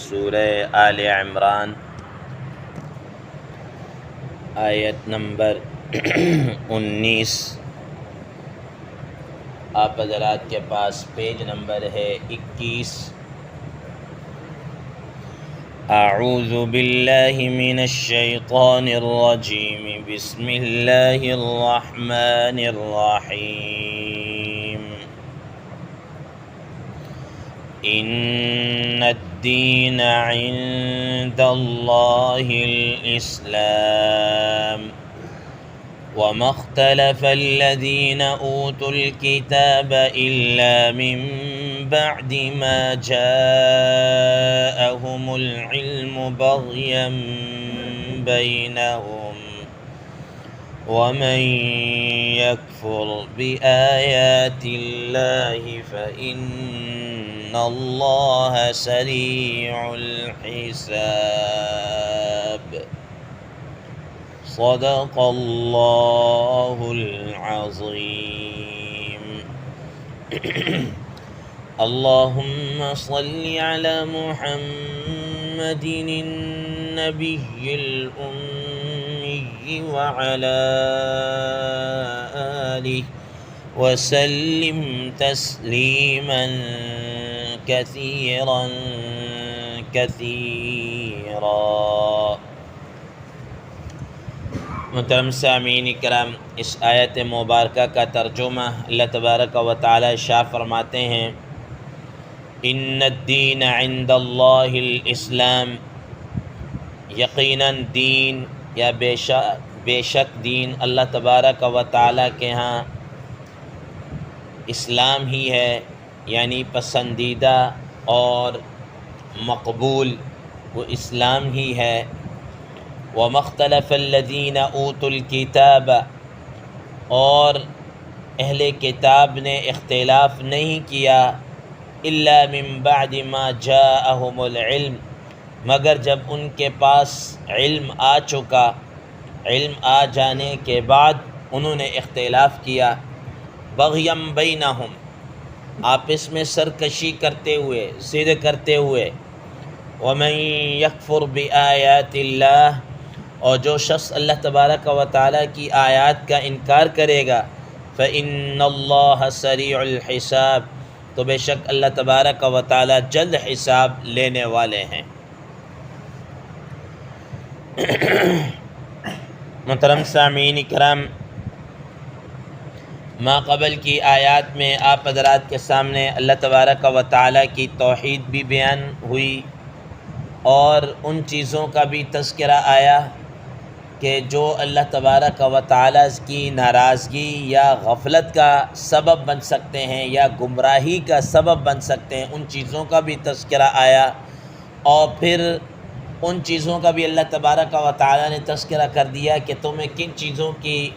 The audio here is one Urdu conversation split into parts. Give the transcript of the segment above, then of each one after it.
سورہ آل عمران آیت نمبر 19۔ آپ حضرات کے پاس پیج نمبر ہے 21۔ اعوذ باللہ من الشیطان الرجیم، بسم اللہ الرحمن الرحیم۔ ان الدین عند اللہ الاسلام وما اختلف الذين اوتوا الكتاب الا من بعد ما جاءهم العلم بغيا بينهم ومن يكفر بآيات الله فإن الله سريع الحساب۔ صدق اللہ العظیم۔ اللہم صل علی محمد النبی الأمی وعلی آلہ وسلم تسلیما کثیرا کثیرا۔ محترم سامعین کرام، اس آیت مبارکہ کا ترجمہ اللہ تبارک و تعالی ارشاد فرماتے ہیں، ان الدین عند اللہ الاسلام، یقیناً دین یا بے شک دین اللہ تبارک و تعالی کے ہاں اسلام ہی ہے، یعنی پسندیدہ اور مقبول وہ اسلام ہی ہے۔ وَمَا اخْتَلَفَ الَّذِينَ أُوتُوا الْكِتَابَ، اور اہل کتاب نے اختلاف نہیں کیا، إِلَّا مِن بَعْدِ مَا جَاءَهُمُ الْعِلْمُ، مگر جب ان کے پاس علم آ چکا، علم آ جانے کے بعد انہوں نے اختلاف کیا، بغیم بینہم، آپس میں سرکشی کرتے ہوئے، ضد کرتے ہوئے، ومن یکفر بآیات اللہ، اور جو شخص اللہ تبارک و تعالیٰ کی آیات کا انکار کرے گا، فإن اللہ سریع الحساب، تو بے شک اللہ تبارک و تعالیٰ جلد حساب لینے والے ہیں۔ محترم سامعین کرام، ما قبل کی آیات میں آپ حضرات کے سامنے اللہ تبارک و تعالیٰ کی توحید بھی بیان ہوئی اور ان چیزوں کا بھی تذکرہ آیا کہ جو اللہ تبارک و تعالیٰ کی ناراضگی یا غفلت کا سبب بن سکتے ہیں یا گمراہی کا سبب بن سکتے ہیں، ان چیزوں کا بھی تذکرہ آیا، اور پھر ان چیزوں کا بھی اللہ تبارک و تعالیٰ نے تذکرہ کر دیا کہ تمہیں کن چیزوں کی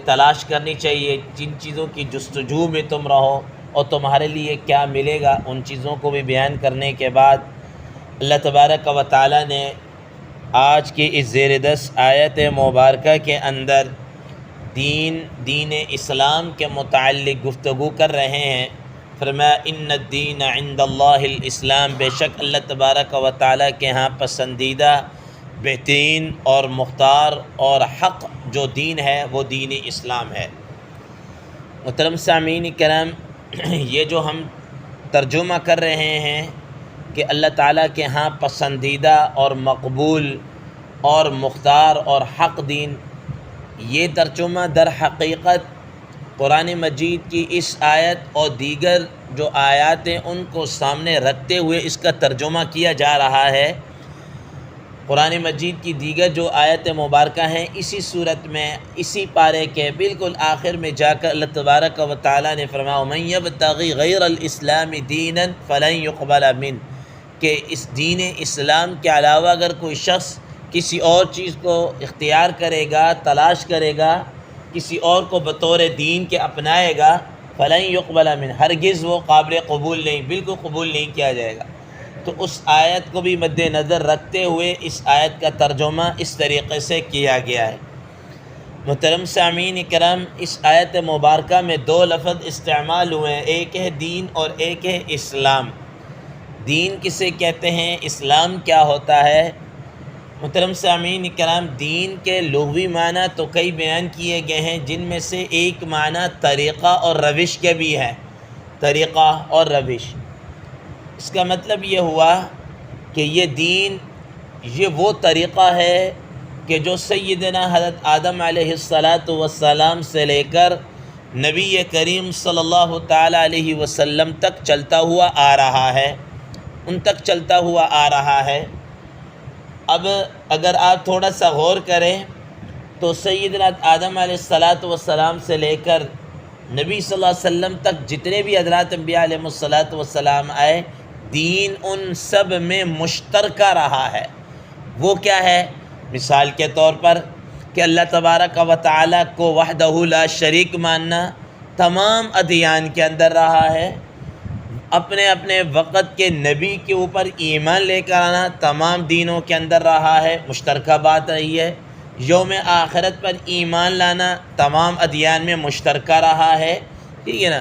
تلاش کرنی چاہیے، جن چیزوں کی جستجو میں تم رہو اور تمہارے لیے کیا ملے گا۔ ان چیزوں کو بھی بیان کرنے کے بعد اللہ تبارک و تعالیٰ نے آج کی اس زیر دست آیت مبارکہ کے اندر دین اسلام کے متعلق گفتگو کر رہے ہیں۔ فرمایا ان الدین عند اللہ الاسلام، بے شک اللہ تبارک و تعالیٰ کے ہاں پسندیدہ، بہترین اور مختار اور حق جو دین ہے وہ دین اسلام ہے۔ محترم سامعین کرام، یہ جو ہم ترجمہ کر رہے ہیں کہ اللہ تعالیٰ کے ہاں پسندیدہ اور مقبول اور مختار اور حق دین، یہ ترجمہ در حقیقت قرآن مجید کی اس آیت اور دیگر جو آیات ہیں ان کو سامنے رکھتے ہوئے اس کا ترجمہ کیا جا رہا ہے۔ قرآن مجید کی دیگر جو آیت مبارکہ ہیں اسی صورت میں اسی پارے کے بالکل آخر میں جا کر اللہ تبارک و تعالیٰ نے فرمایا وَمَن يَبْتَغِ غَيْرَ الْإِسْلَامِ دِينًا فَلَن يُقْبَلَ مِنْهُ، کہ اس دین اسلام کے علاوہ اگر کوئی شخص کسی اور چیز کو اختیار کرے گا، تلاش کرے گا، کسی اور کو بطور دین کے اپنائے گا، فَلَن يُقْبَلَ مِنْهُ، ہرگز وہ قابل قبول نہیں، بالکل قبول نہیں کیا جائے گا۔ تو اس آیت کو بھی مد نظر رکھتے ہوئے اس آیت کا ترجمہ اس طریقے سے کیا گیا ہے۔ محترم سامعین کرام، اس آیت مبارکہ میں دو لفظ استعمال ہوئے ہیں، ایک ہے دین اور ایک ہے اسلام۔ دین کسے کہتے ہیں، اسلام کیا ہوتا ہے؟ محترم سامعین کرام، دین کے لغوی معنی تو کئی بیان کیے گئے ہیں، جن میں سے ایک معنی طریقہ اور روش کے بھی ہے۔ طریقہ اور روش، اس کا مطلب یہ ہوا کہ یہ دین، یہ وہ طریقہ ہے کہ جو سیدنا حضرت آدم علیہ السلام سے لے کر نبی کریم صلی اللہ تعالیٰ علیہ وسلم تک چلتا ہوا آ رہا ہے، ان تک چلتا ہوا آ رہا ہے۔ اب اگر آپ تھوڑا سا غور کریں تو سیدنا آدم علیہ السلام سے لے کر نبی صلی اللہ علیہ وسلم تک جتنے بھی حضرات انبیاء علیہ السلام آئے، دین ان سب میں مشترکہ رہا ہے۔ وہ کیا ہے؟ مثال کے طور پر کہ اللہ تبارک و تعالیٰ کو وحدہ لا شریک ماننا تمام ادیان کے اندر رہا ہے۔ اپنے اپنے وقت کے نبی کے اوپر ایمان لے کر آنا تمام دینوں کے اندر رہا ہے، مشترکہ بات رہی ہے۔ یوم آخرت پر ایمان لانا تمام ادیان میں مشترکہ رہا ہے، ٹھیک ہے نا۔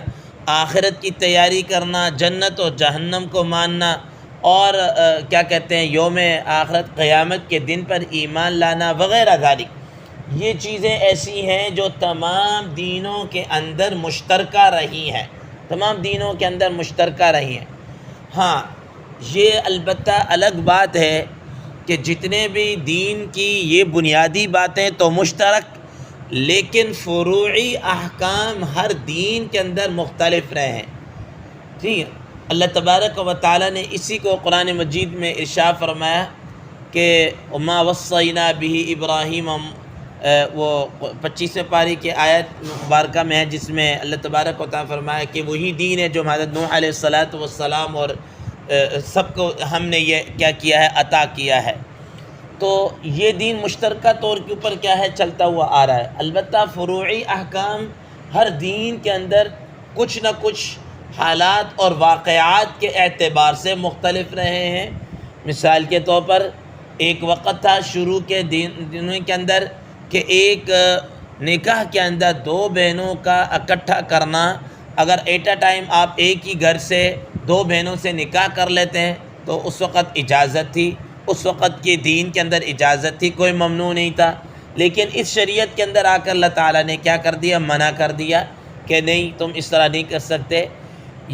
آخرت کی تیاری کرنا، جنت و جہنم کو ماننا، اور کیا کہتے ہیں، یوم آخرت قیامت کے دن پر ایمان لانا وغیرہ ذالک، یہ چیزیں ایسی ہیں جو تمام دینوں کے اندر مشترکہ رہی ہیں، تمام دینوں کے اندر مشترکہ رہی ہیں۔ ہاں، یہ البتہ الگ بات ہے کہ جتنے بھی دین کی یہ بنیادی باتیں تو مشترک، لیکن فروعی احکام ہر دین کے اندر مختلف رہے ہیں، ٹھیک ہے۔ اللہ تبارک و تعالیٰ نے اسی کو قرآن مجید میں ارشاد فرمایا کہ ما وصینا بہ ابراہیم، وہ 25ویں پاری کے آیت مبارکہ میں ہے، جس میں اللہ تبارک و تعالیٰ فرمایا کہ وہی دین ہے جو حضرت نوح علیہ السلام اور سب کو ہم نے یہ کیا کیا ہے، عطا کیا ہے۔ تو یہ دین مشترکہ طور کے اوپر کیا ہے، چلتا ہوا آ رہا ہے۔ البتہ فروعی احکام ہر دین کے اندر کچھ نہ کچھ حالات اور واقعات کے اعتبار سے مختلف رہے ہیں۔ مثال کے طور پر ایک وقت تھا شروع کے دنوں کے اندر کہ ایک نکاح کے اندر دو بہنوں کا اکٹھا کرنا، اگر ایٹ اے ٹائم آپ ایک ہی گھر سے دو بہنوں سے نکاح کر لیتے ہیں تو اس وقت اجازت تھی، اس وقت کے دین کے اندر اجازت تھی، کوئی ممنوع نہیں تھا۔ لیکن اس شریعت کے اندر آ کر اللہ تعالیٰ نے کیا کر دیا، منع کر دیا کہ نہیں، تم اس طرح نہیں کر سکتے۔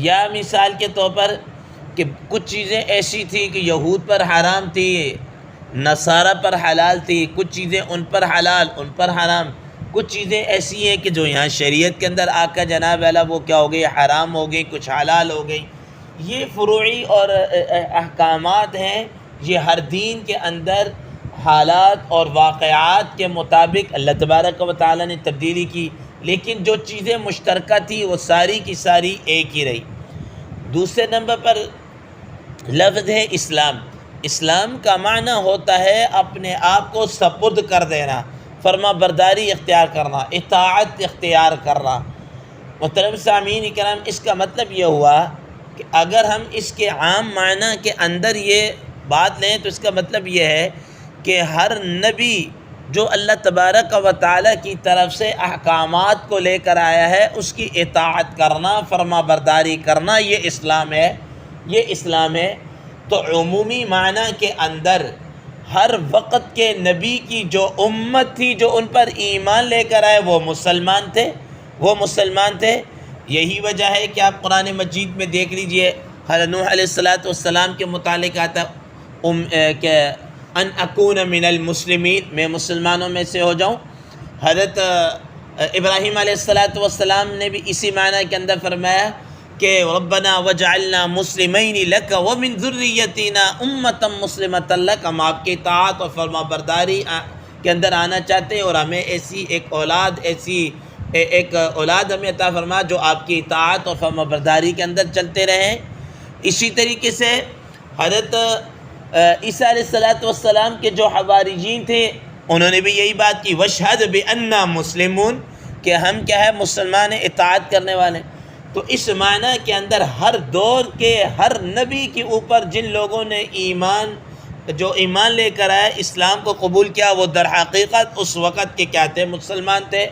یا مثال کے طور پر کہ کچھ چیزیں ایسی تھیں کہ یہود پر حرام تھی، نصارہ پر حلال تھی، کچھ چیزیں ان پر حلال ان پر حرام، کچھ چیزیں ایسی ہیں کہ جو یہاں شریعت کے اندر آ کر جناب والا وہ کیا ہو گئی، حرام ہو گئی، کچھ حلال ہو گئی۔ یہ فروعی اور احکامات ہیں، یہ ہر دین کے اندر حالات اور واقعات کے مطابق اللہ تبارک و تعالیٰ نے تبدیلی کی، لیکن جو چیزیں مشترکہ تھی وہ ساری کی ساری ایک ہی رہی۔ دوسرے نمبر پر لفظ ہے اسلام۔ اسلام کا معنی ہوتا ہے اپنے آپ کو سپرد کر دینا، فرما برداری اختیار کرنا، اطاعت اختیار کرنا۔ محترم سامعین کرام، اس کا مطلب یہ ہوا کہ اگر ہم اس کے عام معنی کے اندر یہ بات لیں تو اس کا مطلب یہ ہے کہ ہر نبی جو اللہ تبارک و تعالیٰ کی طرف سے احکامات کو لے کر آیا ہے، اس کی اطاعت کرنا، فرما برداری کرنا، یہ اسلام ہے، یہ اسلام ہے۔ تو عمومی معنی کے اندر ہر وقت کے نبی کی جو امت تھی، جو ان پر ایمان لے کر آئے، وہ مسلمان تھے، وہ مسلمان تھے۔ یہی وجہ ہے کہ آپ قرآن مجید میں دیکھ لیجئے، حضرت نوح علیہ السلام کے متعلق آتا کہ ان اکون من المسلمین، میں مسلمانوں میں سے ہو جاؤں۔ حضرت ابراہیم علیہ السلام نے بھی اسی معنی کے اندر فرمایا کہ ربنا وجعلنا مسلمین لک ومن ذریتنا امتا مسلمۃ لک، ہم آپ کی اطاعت اور فرما برداری کے اندر آنا چاہتے ہیں، اور ہمیں ایسی ایک اولاد ہمیں عطا فرما جو آپ کی اطاعت اور فرما برداری کے اندر چلتے رہیں۔ اسی طریقے سے حضرت عیسیٰ علیہ السلام کے جو حواریین تھے، انہوں نے بھی یہی بات کی، واشہد بأننا مسلمون، کہ ہم کیا ہے، مسلمان اطاعت کرنے والے۔ تو اس معنی کے اندر ہر دور کے ہر نبی کے اوپر جن لوگوں نے جو ایمان لے کر آئے، اسلام کو قبول کیا، وہ در حقیقت اس وقت کے کیا تھے، مسلمان تھے۔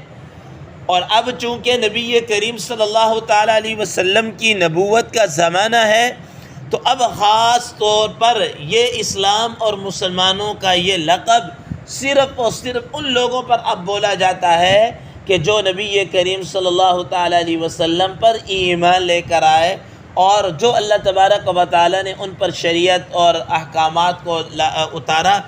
اور اب چونکہ نبی کریم صلی اللہ تعالیٰ علیہ وسلم کی نبوت کا زمانہ ہے، تو اب خاص طور پر یہ اسلام اور مسلمانوں کا یہ لقب صرف اور صرف ان لوگوں پر اب بولا جاتا ہے کہ جو نبی کریم صلی اللہ تعالیٰ علیہ وسلم پر ایمان لے کر آئے اور جو اللہ تبارک و تعالیٰ نے ان پر شریعت اور احکامات کو اتارا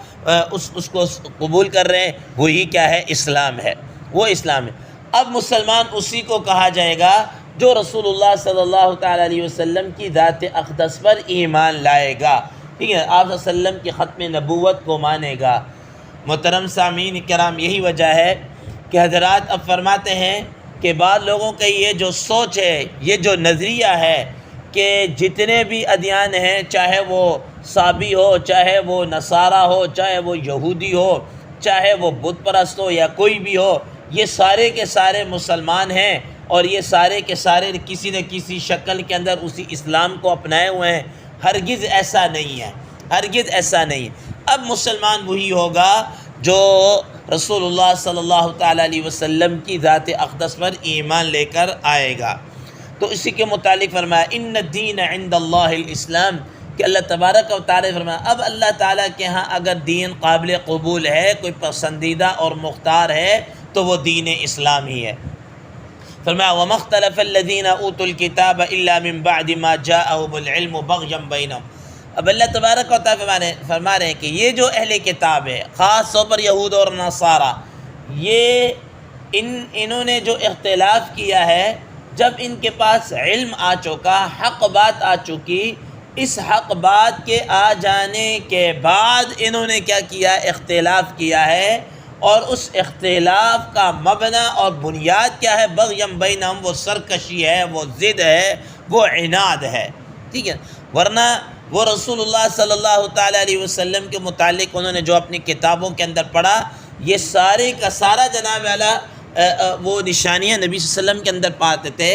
اس کو قبول کر رہے ہیں، وہی کیا ہے؟ اسلام ہے، وہ اسلام ہے۔ اب مسلمان اسی کو کہا جائے گا جو رسول اللہ صلی اللہ تعالیٰ علیہ وسلم کی ذات اقدس پر ایمان لائے گا، ٹھیک ہے، آپ صلی اللہ علیہ وسلم کی ختم نبوت کو مانے گا۔ محترم سامعین کرام، یہی وجہ ہے کہ حضرات اب فرماتے ہیں کہ بعض لوگوں کا یہ جو سوچ ہے، یہ جو نظریہ ہے کہ جتنے بھی ادیان ہیں، چاہے وہ صابی ہو، چاہے وہ نصارہ ہو، چاہے وہ یہودی ہو، چاہے وہ بت پرست ہو یا کوئی بھی ہو، یہ سارے کے سارے مسلمان ہیں اور یہ سارے کے سارے کسی نہ کسی شکل کے اندر اسی اسلام کو اپنائے ہوئے ہیں۔ ہرگز ایسا نہیں ہے، ہرگز ایسا نہیں ہے۔ اب مسلمان وہی ہوگا جو رسول اللہ صلی اللہ تعالیٰ علیہ وسلم کی ذات اقدس پر ایمان لے کر آئے گا۔ تو اسی کے متعلق فرمایا ان الدین عند اللہ الاسلام، کہ اللہ تبارک و تعالیٰ فرمایا اب اللہ تعالیٰ کے ہاں اگر دین قابل قبول ہے، کوئی پسندیدہ اور مختار ہے تو وہ دین اسلام ہی ہے۔ فرمایا وَمَا اخْتَلَفَ الَّذِينَ أُوتُوا الْكِتَابَ إِلَّا مِن بَعْدِ مَا جَاءَهُمُ الْعِلْمُ بَغْيًا بَيْنَهُمْ۔ اب اللہ تبارک و تعالیٰ فرما رہے ہیں کہ یہ جو اہل کتاب ہے، خاص طور پر یہود اور نصارہ، یہ انہوں نے جو اختلاف کیا ہے، جب ان کے پاس علم آ چکا، حق بات آ چکی، اس حق بات کے آ جانے کے بعد انہوں نے کیا کیا؟ اختلاف کیا ہے، اور اس اختلاف کا مبنی اور بنیاد کیا ہے؟ بغیم بینہم، وہ سرکشی ہے، وہ ضد ہے، وہ عناد ہے، ٹھیک ہے۔ ورنہ وہ رسول اللہ صلی اللہ تعالیٰ علیہ وسلم کے متعلق انہوں نے جو اپنی کتابوں کے اندر پڑھا، یہ سارے کا سارا جناب اعلیٰ وہ نشانیاں نبی صلی اللہ علیہ وسلم کے اندر پاتے تھے۔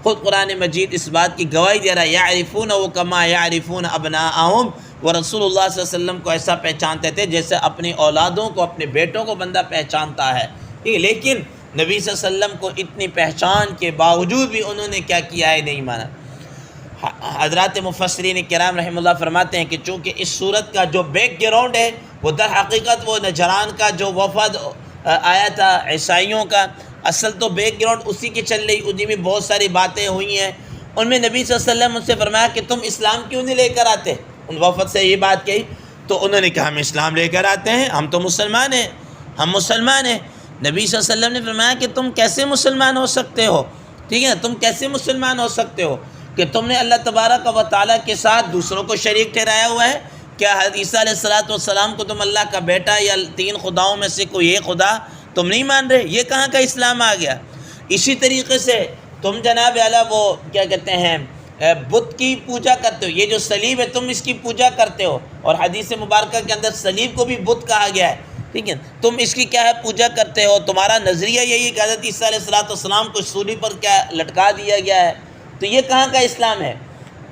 خود قرآن مجید اس بات کی گواہی دے رہا ہے یعرفونہ کما یعرفون ابناءہم، وہ رسول اللہ صلی اللہ علیہ وسلم کو ایسا پہچانتے تھے جیسے اپنی اولادوں کو، اپنے بیٹوں کو بندہ پہچانتا ہے، ٹھیک ہے۔ لیکن نبی صلی اللہ علیہ وسلم کو اتنی پہچان کے باوجود بھی انہوں نے کیا کیا ہے؟ نہیں مانا۔ حضرات مفسرین کرام رحمہ اللہ فرماتے ہیں کہ چونکہ اس صورت کا جو بیک گراؤنڈ ہے وہ در حقیقت وہ نجران کا جو وفد آیا تھا عیسائیوں کا، اصل تو بیک گراؤنڈ اسی کی چل رہی، انہیں میں بہت ساری باتیں ہوئی ہیں۔ ان میں نبی صلی اللہ علیہ وسلم ان سے فرمایا کہ تم اسلام کیوں نہیں لے کر آتے؟ ان وفد سے یہ بات کہی تو انہوں نے کہا ہم اسلام لے کر آتے ہیں، ہم تو مسلمان ہیں، ہم مسلمان ہیں۔ نبی صلی اللہ علیہ وسلم نے فرمایا کہ تم کیسے مسلمان ہو سکتے ہو؟ ٹھیک ہے، تم کیسے مسلمان ہو سکتے ہو کہ تم نے اللہ تبارک و تعالیٰ کے ساتھ دوسروں کو شریک ٹھہرایا ہوا ہے؟ کیا عیسیٰ علیہ السلام کو تم اللہ کا بیٹا یا تین خداؤں میں سے کوئی ایک خدا تم نہیں مان رہے؟ یہ کہاں کا اسلام آ گیا؟ اسی طریقے سے تم جناب اعلیٰ وہ کیا کہتے ہیں بت کی پوجا کرتے ہو، یہ جو صلیب ہے تم اس کی پوجا کرتے ہو، اور حدیث مبارکہ کے اندر صلیب کو بھی بت کہا گیا ہے، ٹھیک ہے، تم اس کی کیا ہے؟ پوجا کرتے ہو۔ تمہارا نظریہ یہی ہے کہ حضرت عیسیٰ علیہ السلام کو سولی پر کیا لٹکا دیا گیا ہے، تو یہ کہاں کا اسلام ہے؟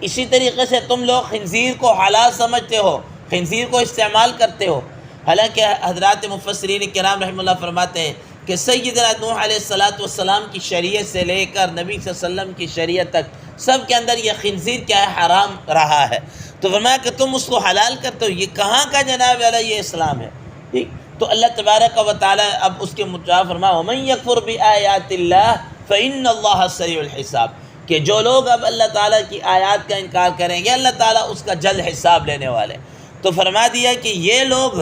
اسی طریقے سے تم لوگ خنزیر کو حلال سمجھتے ہو، خنزیر کو استعمال کرتے ہو، حالانکہ حضرات مفسرین کرام رحمہ اللہ فرماتے ہیں کہ سیدنا نوح علیہ السلام کی شریعت سے لے کر نبی صلی اللہ علیہ وسلم کی شریعت تک سب کے اندر یہ خنزیر کیا ہے؟ حرام رہا ہے۔ تو فرمایا کہ تم اس کو حلال کرتے ہو، یہ کہاں کا جناب والا یہ اسلام ہے؟ ٹھیک، تو اللہ تبارک و تعالیٰ اب اس کے مطابق فرمایا وَمَن يَكْفُرْ بِآيَاتِ اللَّهِ فَإِنَّ اللَّهَ سَرِيعُ الْحِسَابِ، کہ جو لوگ اب اللہ تعالیٰ کی آیات کا انکار کریں گے اللہ تعالیٰ اس کا جلد حساب لینے والے۔ تو فرما دیا کہ یہ لوگ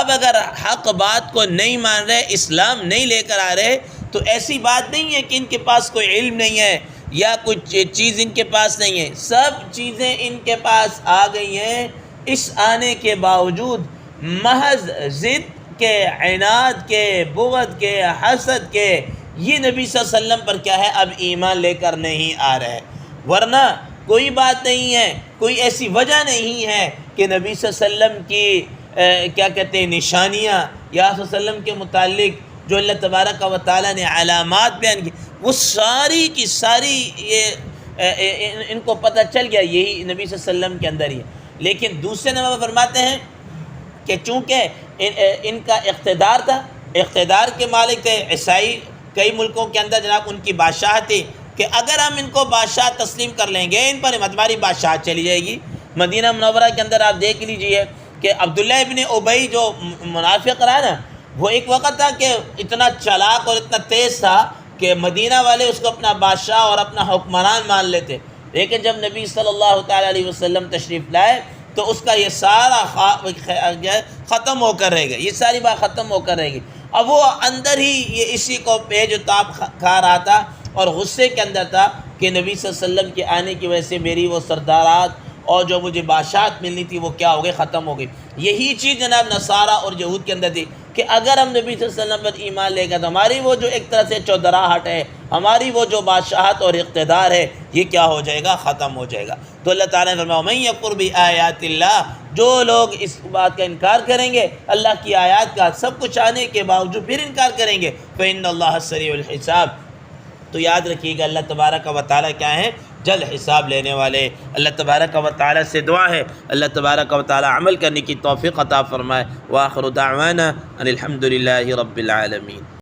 اب اگر حق بات کو نہیں مان رہے، اسلام نہیں لے کر آ رہے، تو ایسی بات نہیں ہے کہ ان کے پاس کوئی علم نہیں ہے یا کچھ چیز ان کے پاس نہیں ہے، سب چیزیں ان کے پاس آ گئی ہیں۔ اس آنے کے باوجود محض ضد کے، عناد کے، بغض کے، حسد کے، یہ نبی صلی اللہ علیہ وسلم پر کیا ہے؟ اب ایمان لے کر نہیں آ رہے۔ ورنہ کوئی بات نہیں ہے، کوئی ایسی وجہ نہیں ہے کہ نبی صلی اللہ علیہ وسلم کی کیا کہتے ہیں نشانیاں یا صلی اللہ علیہ وسلم کے متعلق جو اللہ تبارک و تعالیٰ نے علامات بیان کی وہ ساری کی ساری یہ ان کو پتہ چل گیا، یہی نبی صلی اللہ علیہ وسلم کے اندر ہی ہے۔ لیکن دوسرے نمبر فرماتے ہیں کہ چونکہ ان کا اقتدار تھا، اقتدار کے مالک تھے، عیسائی کئی ملکوں کے اندر جناب ان کی بادشاہ تھی کہ اگر ہم ان کو بادشاہ تسلیم کر لیں گے، ان پر ہماری بادشاہ چلی جائے گی، مدینہ منورہ کے اندر آپ دیکھ لیجئے کہ عبداللہ ابن ابی جو منافق رہا نا، وہ ایک وقت تھا کہ اتنا چالاک اور اتنا تیز تھا کہ مدینہ والے اس کو اپنا بادشاہ اور اپنا حکمران مان لیتے، لیکن جب نبی صلی اللہ تعالیٰ علیہ وسلم تشریف لائے تو اس کا یہ سارا ختم ہو کر رہ گیا، یہ ساری بات ختم ہو کر رہ گئی۔ اب وہ اندر ہی یہ اسی کو پیج و تاب کھا رہا تھا اور غصے کے اندر تھا کہ نبی صلی اللہ علیہ وسلم کے آنے کی وجہ سے میری وہ سردارات اور جو مجھے بادشاہت ملنی تھی وہ کیا ہو گئی، ختم ہو گئی۔ یہی چیز جناب نصارہ اور یہود کے اندر تھی کہ اگر ہم نبی صلی اللہ علیہ وسلم پر ایمان لے گا تو ہماری وہ جو ایک طرح سے چودراہٹ ہے، ہماری وہ جو بادشاہت اور اقتدار ہے، یہ کیا ہو جائے گا، ختم ہو جائے گا۔ تو اللہ تعالیٰ نے فرمایا وَمَن يَكْفُرْ بِآيَاتِ اللَّهِ، جو لوگ اس بات کا انکار کریں گے، اللہ کی آیات کا سب کچھ آنے کے باوجود پھر انکار کریں گے، فَإِنَّ اللَّهَ سَرِيعُ الْحِسَابِ، تو یاد رکھیے گا اللہ تبارک و تعالیٰ کیا ہے، جلد حساب لینے والے۔ اللہ تبارک و تعالیٰ سے دعا ہے اللہ تبارک و تعالیٰ عمل کرنے کی توفیق عطا فرمائے۔ وآخر دعوانا ان الحمد للہ رب العالمین۔